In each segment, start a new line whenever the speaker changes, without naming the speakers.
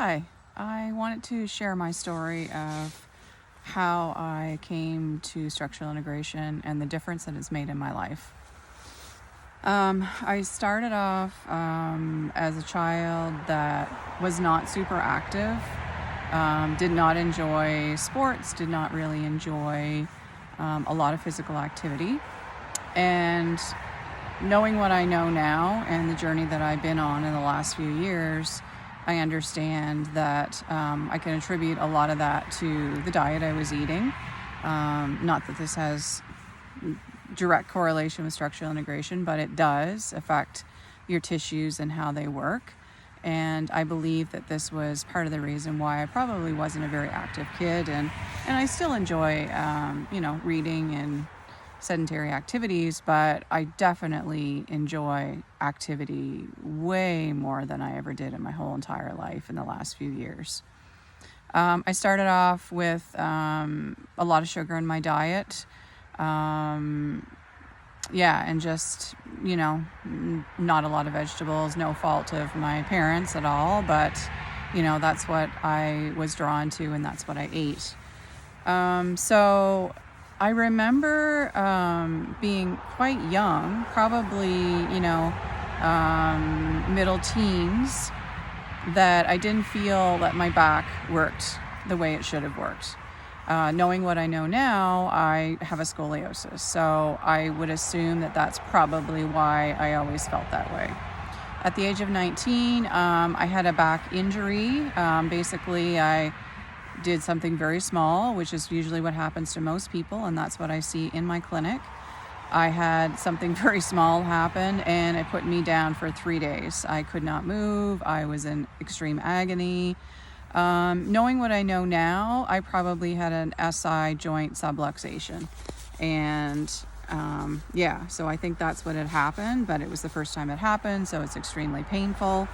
Hi, I wanted to share my story of how I came to structural integration and the difference that it's made in my life. I started off as a child that was not super active, did not enjoy sports, did not really enjoy a lot of physical activity. And knowing what I know now and the journey that I've been on in the last few years, I understand that I can attribute a lot of that to the diet I was eating. Not that this has direct correlation with structural integration, but it does affect your tissues and how they work. And I believe that this was part of the reason why I probably wasn't a very active kid. And I still enjoy, reading and sedentary activities, but I definitely enjoy activity way more than I ever did in my whole entire life in the last few years. I started off with a lot of sugar in my diet. And just, not a lot of vegetables, no fault of my parents at all, but, that's what I was drawn to and that's what I ate. So I remember being quite young, probably, middle teens, that I didn't feel that my back worked the way it should have worked. Knowing what I know now, I have a scoliosis, so I would assume that that's probably why I always felt that way. At the age of 19, I had a back injury. Basically, I did something very small, which is usually what happens to most people, and that's what I see in my clinic. I had something very small happen, and it put me down for 3 days. I could not move. I was in extreme agony. Knowing what I know now, I probably had an SI joint subluxation. And so I think that's what had happened, but it was the first time it happened, so it's extremely painful.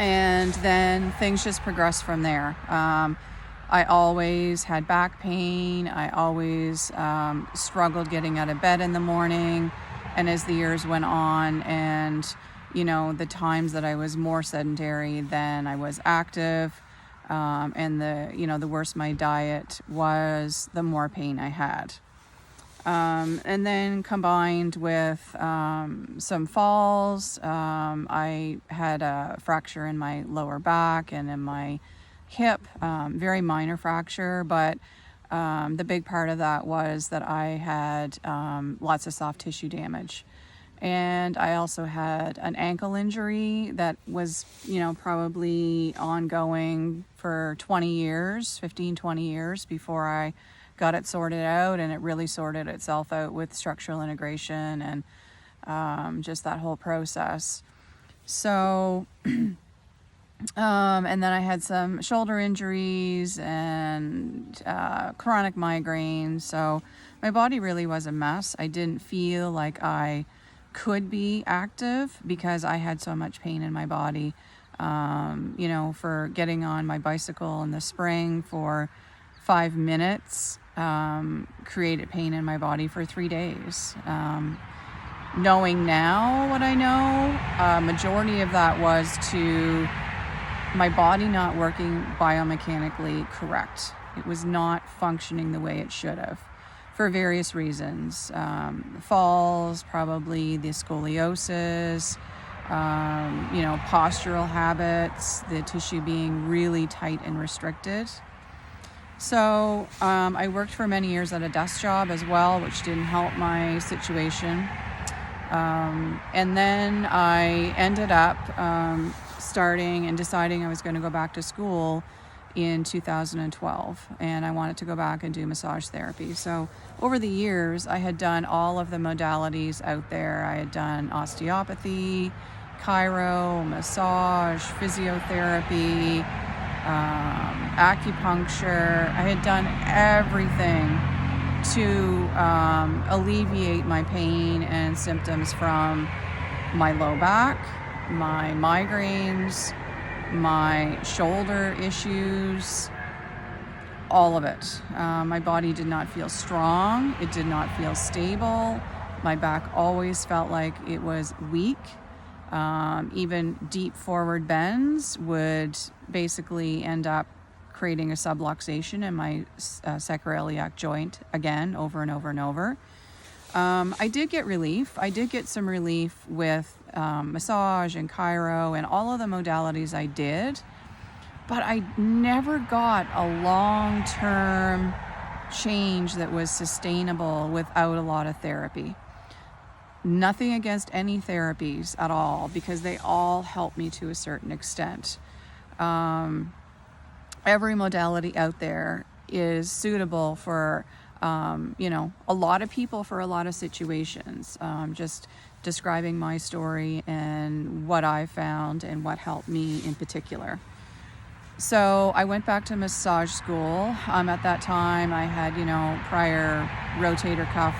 And then things just progressed from there. I always had back pain. I always struggled getting out of bed in the morning. And as the years went on and, the times that I was more sedentary than I was active, and the worse my diet was, the more pain I had. And then combined with some falls, I had a fracture in my lower back and in my hip, very minor fracture, but the big part of that was that I had lots of soft tissue damage. And I also had an ankle injury that was, probably ongoing for 20 years before I got it sorted out, and it really sorted itself out with structural integration and just that whole process. So, and then I had some shoulder injuries and chronic migraines. So my body really was a mess. I didn't feel like I could be active because I had so much pain in my body. For getting on my bicycle in the spring for 5 minutes created pain in my body for 3 days. Knowing now what I know, majority of that was to my body not working biomechanically correct. It was not functioning the way it should have for various reasons. Falls, probably the scoliosis, postural habits, the tissue being really tight and restricted. So I worked for many years at a desk job as well, which didn't help my situation. And then I ended up starting and deciding I was going to go back to school in 2012, and I wanted to go back and do massage therapy. So over the years, I had done all of the modalities out there. I had done osteopathy, chiro, massage, physiotherapy, acupuncture. I had done everything to alleviate my pain and symptoms from my low back, my migraines, my shoulder issues, all of it. My body did not feel strong. It did not feel stable. My back always felt like it was weak. Even deep forward bends would basically end up creating a subluxation in my sacroiliac joint again, over and over and over. I did get relief. I did get some relief with massage and chiro and all of the modalities I did, but I never got a long-term change that was sustainable without a lot of therapy. Nothing against any therapies at all, because they all help me to a certain extent. Every modality out there is suitable for, a lot of people for a lot of situations. Just describing my story and what I found and what helped me in particular. So I went back to massage school. At that time, I had, prior rotator cuff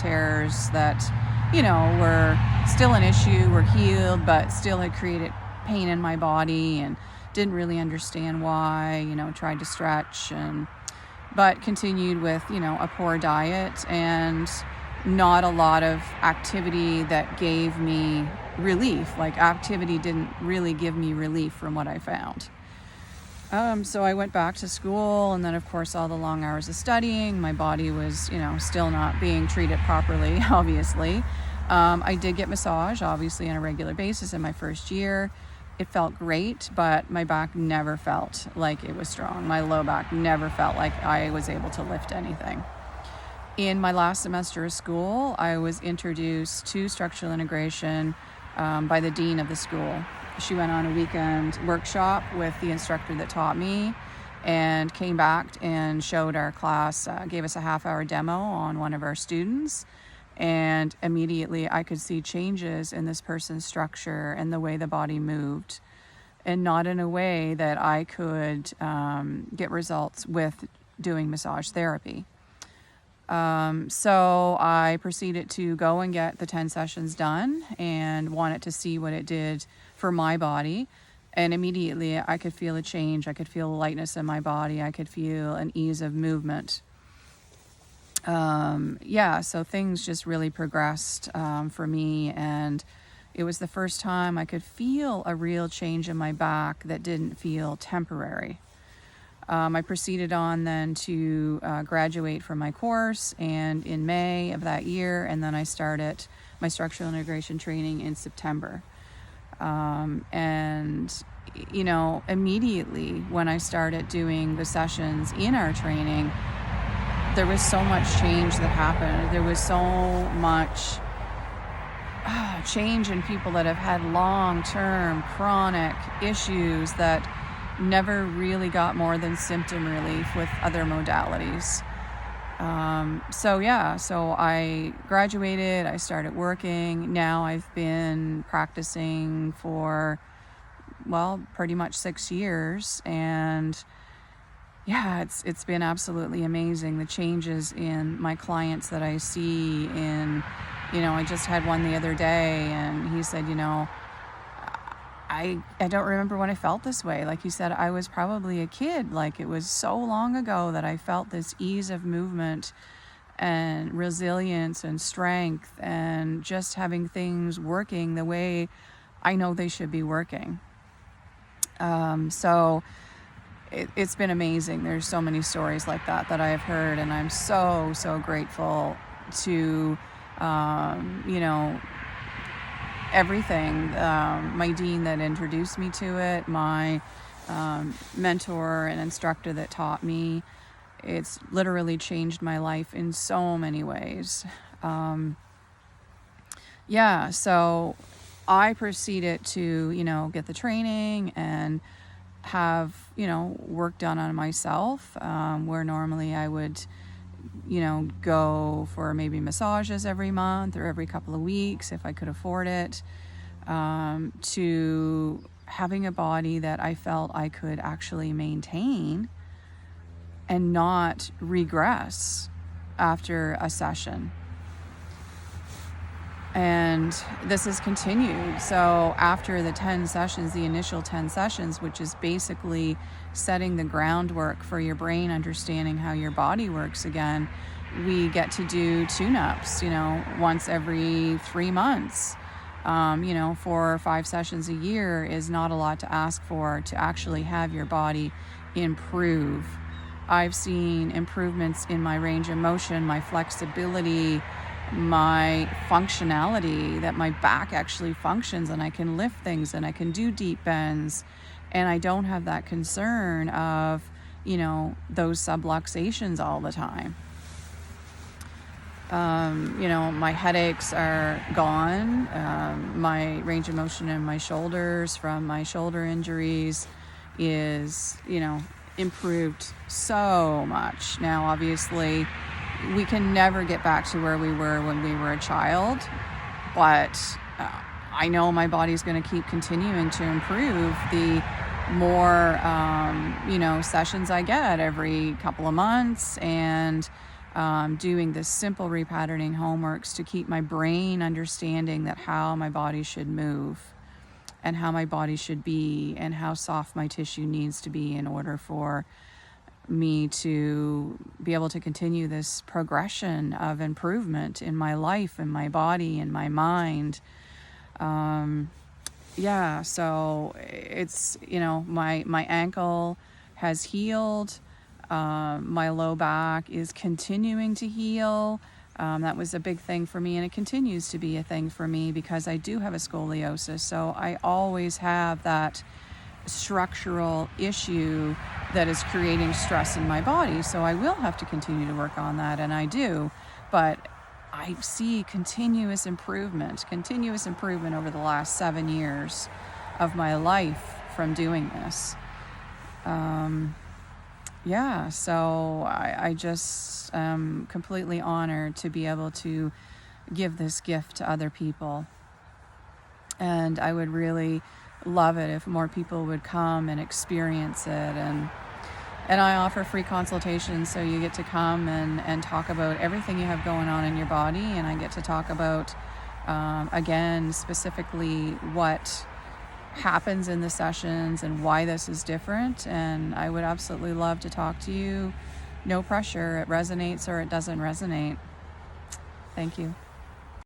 tears that, were still an issue, were healed, but still had created pain in my body and didn't really understand why, tried to stretch but continued with, a poor diet and not a lot of activity that gave me relief. Like, activity didn't really give me relief from what I found. So I went back to school, and then of course all the long hours of studying, my body was, still not being treated properly, obviously. I did get massage, obviously, on a regular basis in my first year. It felt great, but my back never felt like it was strong. My low back never felt like I was able to lift anything. In my last semester of school, I was introduced to structural integration by the dean of the school. She went on a weekend workshop with the instructor that taught me and came back and showed our class, gave us a half-hour demo on one of our students. And immediately I could see changes in this person's structure and the way the body moved, and not in a way that I could get results with doing massage therapy. So I proceeded to go and get the 10 sessions done and wanted to see what it did for my body. And immediately I could feel a change. I could feel lightness in my body. I could feel an ease of movement. So things just really progressed for me, and it was the first time I could feel a real change in my back that didn't feel temporary. I proceeded on then to graduate from my course, and in May of that year, and then I started my structural integration training in September. Immediately when I started doing the sessions in our training, there was so much change that happened. There was so much change in people that have had long-term chronic issues that never really got more than symptom relief with other modalities. So I graduated, I started working. Now I've been practicing for, pretty much 6 years, and it's been absolutely amazing, the changes in my clients that I see in, I just had one the other day, and he said, I don't remember when I felt this way. Like he said, I was probably a kid. Like, it was so long ago that I felt this ease of movement and resilience and strength and just having things working the way I know they should be working. It's been amazing. There's so many stories like that I have heard, and I'm so, so grateful to, everything. My dean that introduced me to it, my mentor and instructor that taught me. It's literally changed my life in so many ways. So I proceeded to, get the training and have, work done on myself, where normally I would, go for maybe massages every month or every couple of weeks if I could afford it, to having a body that I felt I could actually maintain and not regress after a session. And this has continued. So after the 10 sessions, the initial 10 sessions, which is basically setting the groundwork for your brain understanding how your body works again, we get to do tune-ups, once every 3 months. 4 or 5 sessions a year is not a lot to ask for to actually have your body improve. I've seen improvements in my range of motion, my flexibility, my functionality, that my back actually functions and I can lift things and I can do deep bends, and I don't have that concern of, those subluxations all the time. My headaches are gone. My range of motion in my shoulders from my shoulder injuries is, improved so much. Now, obviously, we can never get back to where we were when we were a child, but I know my body's going to keep continuing to improve the more, sessions I get every couple of months, and doing this simple repatterning homeworks to keep my brain understanding that how my body should move and how my body should be and how soft my tissue needs to be in order for me to be able to continue this progression of improvement in my life and my body and my mind. So it's, my ankle has healed. My low back is continuing to heal. That was a big thing for me, and it continues to be a thing for me because I do have a scoliosis. So I always have that structural issue that is creating stress in my body. So I will have to continue to work on that, and I do. But I see continuous improvement over the last 7 years of my life from doing this. So I just am completely honored to be able to give this gift to other people. And I would really love it if more people would come and experience it. And I offer free consultations, so you get to come and talk about everything you have going on in your body. And I get to talk about, again, specifically what happens in the sessions and why this is different. And I would absolutely love to talk to you. No pressure. It resonates or it doesn't resonate. Thank you.